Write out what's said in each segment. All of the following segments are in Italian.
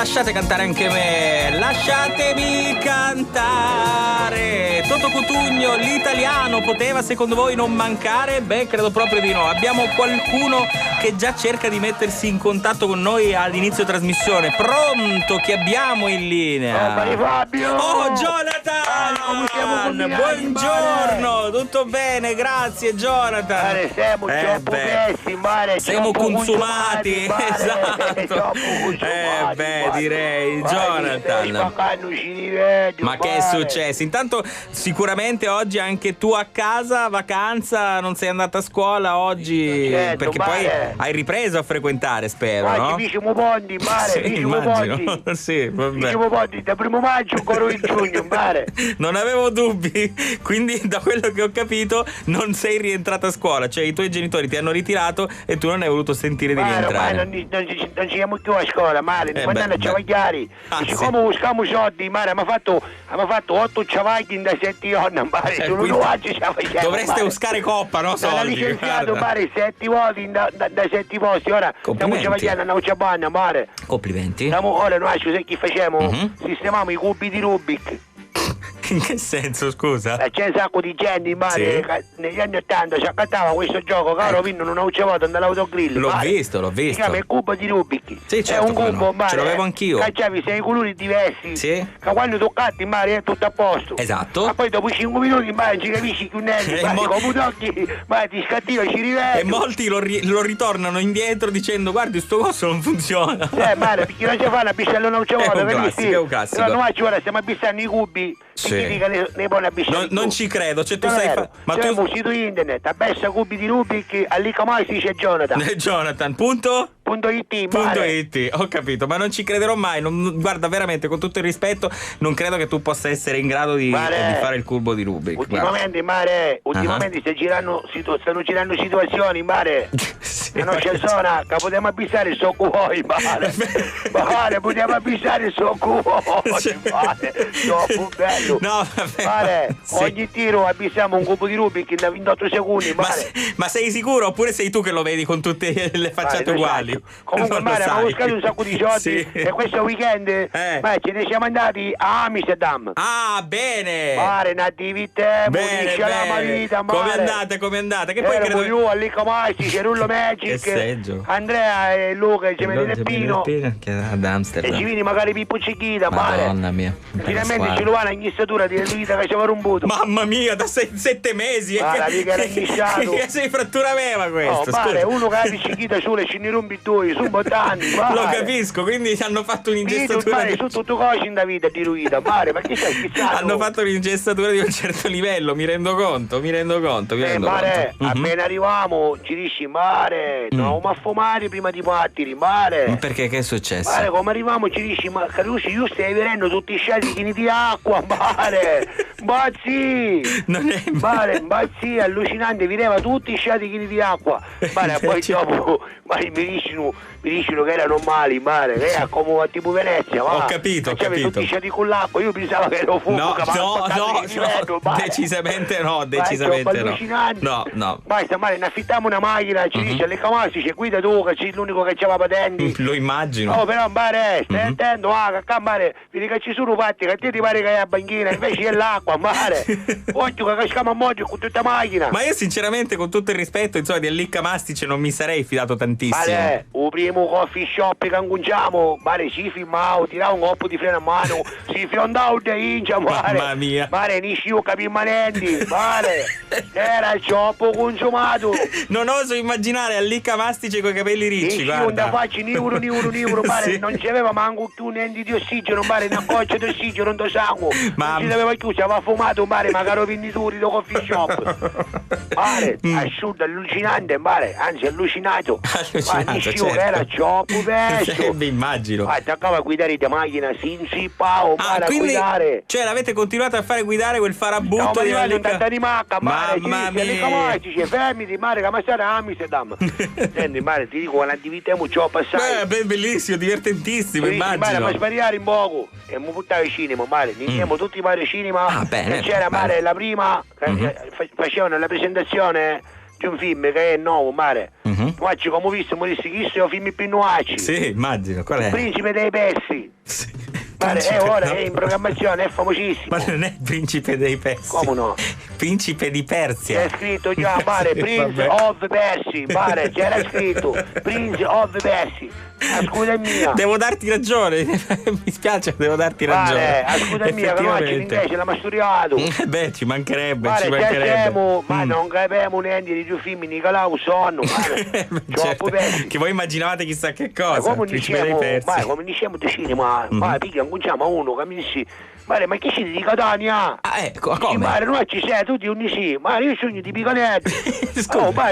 lasciate cantare anche me, lasciatemi cantare. Toto Cutugno, l'italiano poteva secondo voi non mancare? Beh, credo proprio di no. Abbiamo qualcuno che già cerca di mettersi in contatto con noi all'inizio trasmissione. Pronto, chi abbiamo in linea? Fabio! Oh, Jonathan! Buongiorno, tutto bene, grazie Jonathan. Siamo troppo pessimi, siamo consumati, esatto. Direi, Jonathan. Ma che è successo? Intanto sicuramente oggi anche tu a casa, vacanza, non sei andata a scuola oggi, certo, perché poi hai ripreso a frequentare, spero, no? Diciamo Bondi, sì, immagino. Sì, vabbè. Diciamo Bondi, da 1 maggio ancora in giugno, Non avevo dubbi, quindi da quello che ho capito non sei rientrata a scuola, cioè i tuoi genitori ti hanno ritirato e tu non hai voluto sentire di rientrare. Non ci siamo più a scuola, quando andiamo a ciavagliare, siccome buscavamo soldi, mi ha fatto 8 ciavagli da 7 giorni, dovreste buscare coppa, no? Soldi. Sono licenziato, 7 voti da 7 posti, ora stiamo ciavagliando, andiamo a ciabanna, Complimenti. Ora noi sai che facciamo? Sistemiamo i cubi di Rubik. In che senso, scusa? C'è un sacco di gente, negli anni 80 si accattava questo gioco, caro Vinno non ho cevato dall'autogrill. L'ho visto. Si chiama il cubo di Rubik. Sì, certo, è un cubo, no. Ce l'avevo anch'io. Cacciavi 6 colori diversi. Sì. Che quando toccati, è tutto a posto. Esatto. Ma poi dopo 5 minuti, non ci capisci più niente. Come tocchi, ti scattiva, ci rivedi. E molti lo ritornano indietro dicendo: guardi, sto coso non funziona. Perché non ci fa una biscella non cevato, capisci? È un classico. Però noi ora stiamo abissando i cubi. Significa ne buona biscella. Non ci credo, cioè tu sai ma tu un sito internet, abbessa cubi di Rubik, all'Icamai si dice Jonathan. Jonathan, punto? .it, ho capito, ma non ci crederò mai. Guarda, veramente, con tutto il rispetto, non credo che tu possa essere in grado di fare il cubo di Rubik. Ultimamente, stanno girando situazioni, sì, non c'è zona che potremmo abissare il suo cuore, potremmo abissare il suo cuore, troppo bello. No, vabbè. Ogni tiro abbissiamo un cubo di Rubik in 28 secondi, ma sei sicuro? Oppure sei tu che lo vedi con tutte le facciate uguali? Comunque abbiamo buscato un sacco di soldi e questo weekend ce ne siamo andati a Amsterdam. Ah, bene! Natività, la vita, come andate? Che poi credo io all'Icamai, Rullo Magic, Andrea e Luca e Gemelli Pino ad Amsterdam. E ci vieni magari Pippo Cicchita, Madonna mia. Finalmente ci lo va una inghissatura di vita che ci aveva romputo. Mamma mia, da 7 mesi! Che sei frattura aveva questo? Uno che ha Cicchita sulle ci ne rompi su bottani, lo capisco, quindi hanno fatto un'ingessatura su tutto cose in da vita di ruita, ma che stai schizzato? Hanno fatto un'ingessatura di un certo livello, mi rendo conto. Appena arriviamo ci dici no, ma fumare prima di partire, perché che è successo? Come arriviamo ci dici ma Carusi, io stai vedendo tutti i sciati di acqua, non è sì, allucinante, vedeva tutti i sciati di acqua, poi dopo mi dicono che erano mali, che era come tipo Venezia, ho capito. Tutti i sciati con l'acqua, io pensavo che ero fumo, decisamente no. Basta, ne affittiamo una macchina, ci dice alle Camasi, ci guida tu che sei l'unico che c'aveva patenti. Lo immagino. Però stai attento, vedi che ci sono fatti, che ti pare che hai la banchina, invece è l'acqua, occhio che casciamo a moggio con tutta macchina. Ma io sinceramente, con tutto il rispetto, insomma, di Allicca Mastice non mi sarei fidato tantissimo. Il primo coffee shop che annunciamo, si filmavo, tirava un coppo di freno a mano, si fiondava da India, mamma mia. Nisci io capimmanenti, era il cioppo consumato. Non oso immaginare Allicca Mastice con i capelli ricci, guarda. Non da faccio nivoro, sì. Non c'aveva manco più niente di ossigeno, una goccia di ossigeno, non do sangue. Non ci aveva chiuso, aveva fumato, magari venditori da coffee shop. Assurdo, allucinante, anzi allucinato. Certo. Era cioppo pesto. Vi immagino. Attaccava a guidare di macchina, si insippava, quindi, guidare. Cioè l'avete continuato a fare guidare quel farabutto di Allicca? Mamma mia. Dice fermiti, che ma state a Amsterdam. Senti, ti dico, quando diventiamo ciò passare. Bellissimo, divertentissimo, immagino. Ma spariare in poco. E mi buttava i cinema, andiamo tutti i vari cinema. Bene. C'era la prima, facevano la presentazione. c'è un film che è nuovo, mare. Nuaci, come ho visto, mi disse chi sono i film più nuaci. Sì, immagino, qual è? Il principe dei pessi. Sì. Mare, ora è in programmazione, è famosissimo. Ma non è il principe dei Persi. Come no? Principe di Persia. C'è scritto già, mare, Prince of Persi, mare, c'era scritto Prince of Persi. Scusa mia. Devo darti ragione, mi spiace, devo darti ragione. Scusa mia, che non l'inglese l'ha studiato. Beh, ci mancherebbe, mare, ci mancherebbe. Ma non capiamo niente di più film, Nicolau sonno, che voi immaginavate chissà che cosa. Come diciamo di cinema, ma picchia, cominciamo a uno che mi dice, ma che siete di Catania? Come? Mare, noi ci sei tutti unisi, ma io sogno di Picanetti.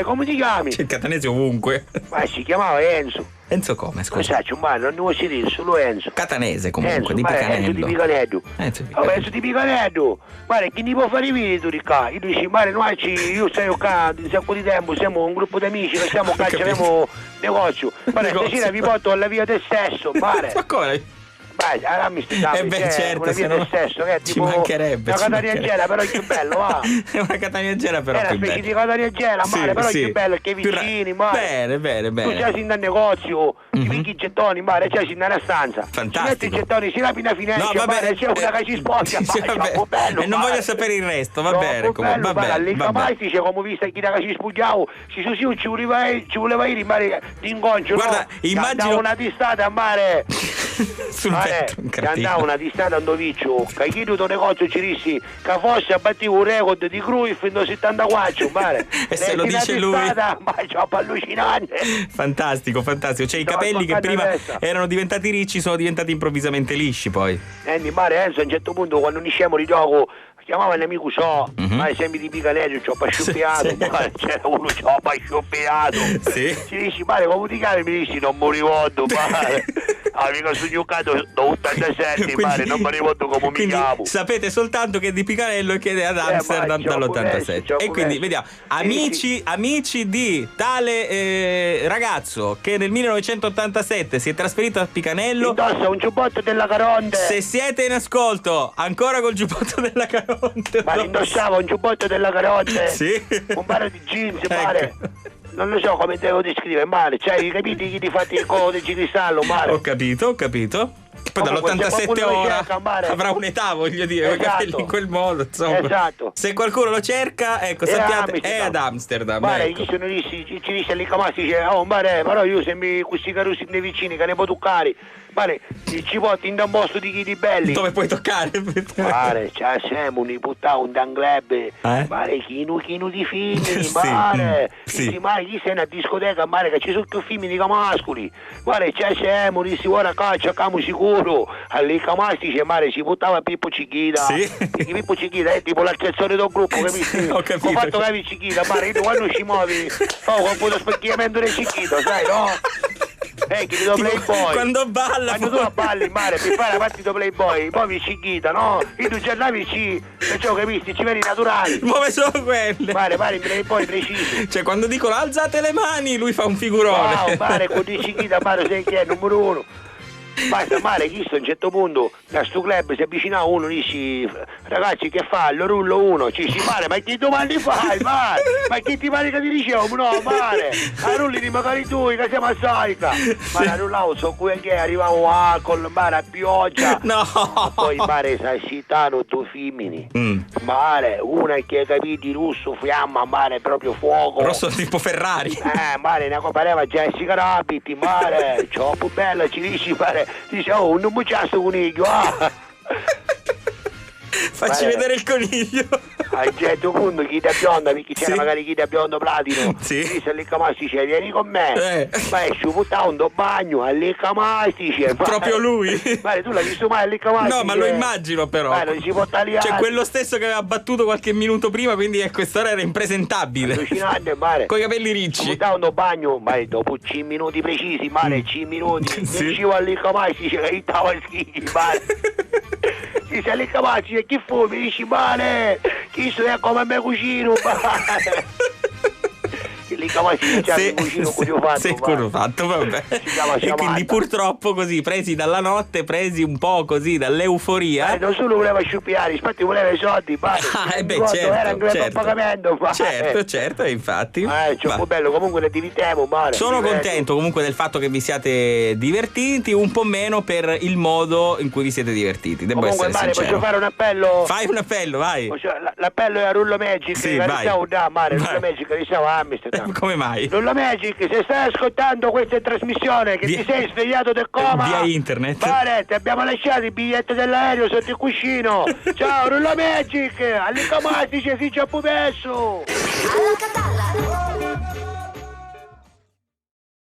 Come ti chiami? C'è il catanese ovunque. Ma si chiamava Enzo. Enzo come, scusa? Cos'è, non devo dire, solo Enzo. Catanese comunque, Enzo, di Picanello. Enzo di Picanello. Enzo di Picanello. Mare, chi ne può fare i video di qua? Io dici, mare, io stai qua, un sacco di tempo, siamo un gruppo di amici, che siamo qua, abbiamo negozio. Mare, stasera vi porto alla via del sesso, mare. Ma come? Certo, una via del sesso, che è ci tipo mancherebbe, una cataniagela, però è più bello, va. È una cataniagela, però è una specie di cataniagela, mare, però è più bello, che vicini, mare. Bene. Tu c'hai sin dal negozio, ti picchi i gettoni, mare, c'hai sin nella stanza. Fantastico. Ci metti i gettoni, si rapina finestra, mare, c'è una che si sposta, bello. E non voglio sapere il resto, va bene, comunque, va bene. Mai dice, come ho visto chi da che si spugliavo, ci voleva ir, mare, d'inconcio, guarda, immagino una tistata, mare. Sul petto, che andava una distata un doviccio, che chi tutto negozio ci dissi che fosse abbattivo un record di Cruyff in 74, mare. E se lo dice lui. Ma c'è allucinante. Fantastico. Cioè i capelli che prima erano diventati ricci sono diventati improvvisamente lisci poi. Mare, Enzo a un certo punto quando usciamo di gioco chiamava l'amico ma sembri di Picanello, ci ho pasciuppiato, c'era uno ci ho pasciuppiato. Sì. Ci dici, mare, come ti chiami? Mi dici, non mi ricordo, mare. Amico sono giocato da 87, mare, non mi ricordo come mi chiamo. Sapete soltanto che di Picanello chiede ad Amsterdam dall'87. E quindi vediamo, amici di tale ragazzo che nel 1987 si è trasferito a Picanello. Indossa un giubbotto della Caronte. Se siete in ascolto, ancora col giubbotto della Caronte. Ma indossava un giubbotto della Caronte. Sì. Un paio di jeans, mare. Non lo so come devo descrivere, male, cioè, capiti chi ti fatti il covo del cristallo, male. Ho capito. Poi dall'87 a ora avrà un'età, voglio dire, esatto. In quel modo, insomma. Esatto. Se qualcuno lo cerca, ecco, sappiate, è ad Amsterdam. Mare, ecco. ci disse lì Camassi, dice, mare, però io sembri questi carusi dei vicini che ne può toccare. Mare, ci porti in un posto di chi di belli. Dove puoi toccare? Mare, c'è siamo un puttà, un dangleb. Mare, chino di figli, mare. Sì. Mare, chi sei una discoteca, mare, che ci sono più figli di camascoli. Mare, c'è siamo, si ora caccia, camo sicuro. Alle Camassi dice, mare, si buttava Pippo Cicchita. Sì. Pippo Cicchita è tipo l'accessore del gruppo, capisci? Ho capito. Ho fatto capire Cicchita, mare, tu quando ci muovi, con quello specchiamento del Cicchita, sai, no? Che ti do Playboy. Quando balla. Quando tu balli, mare, per fare la partita Playboy, poi mi Cicchita, no? E tu già andavi perciò capisci, ci vedi naturali. Muove solo quelle. Mare, Playboy preciso. Cioè quando dicono alzate le mani, lui fa un figurone. Wow, mare, con di Cicchita, mare, sai che è, numero uno. Basta, mare, chi sto a un certo punto da sto club si avvicina a uno, dici, ragazzi che fa? Lo rullo uno, ci si mare, ma che domandi fai, mare? Ma che ti pare che ti dicevo? No, mare, a rulli di magari tu, che siamo a Saica. Mare, a rullavo, so qui che arrivavo con il mare a pioggia. No. Poi mare, sai, citano due femmini. Mare, una che hai capito russo, fiamma, mare, proprio fuoco. Rosso tipo Ferrari. Mare, una pareva Jessica Rabbit, mare, troppo bella, ci dici, mare. Dice, non mi c'è sto coniglio, Facci vedere il coniglio. A un certo punto chi da bionda, perché c'era magari chi da biondo platino, dice lì Camassi, vieni con me. Ma esci un do bagno, lì Camassi. Proprio lui. Mare, tu l'hai visto mai lì Camassi? No, ma lo immagino però. Non si può tagliare. Cioè quello stesso che aveva battuto qualche minuto prima, quindi quest'ora era impresentabile. Allucinante, mare. Con i capelli ricci. Un do bagno, mare, dopo 5 minuti precisi, mare, 5 minuti. Uscivo lì Camassi, che stava schifo, mare. Si sei lì Camassi, e chi fu? Mi dici, mare, chi so è come me cucino, mare. lì come si chiama il cucino che ho fatto. Sicuro fatto, vabbè. E quindi purtroppo così, presi dalla notte, presi un po' così dall'euforia. Non solo voleva sciupiare, infatti voleva i soldi, certo, era in grado pagamento. Certo, infatti. C'è un bello, comunque ne divertiamo, Sono contento comunque del fatto che vi siate divertiti, un po' meno per il modo in cui vi siete divertiti. Devo comunque, essere sincero. Posso fare un appello? Fai un appello, vai. L'appello è a Rullo Magic, sì, vai. Rullo Magic, siamo a Amsterdam. Come mai? Rullo Magic, se stai ascoltando questa trasmissione che ti sei svegliato del coma via internet, ti abbiamo lasciato il biglietto dell'aereo sotto il cuscino. Ciao Rullo Magic, all'incomastice si c'è pupesso. Alla catalla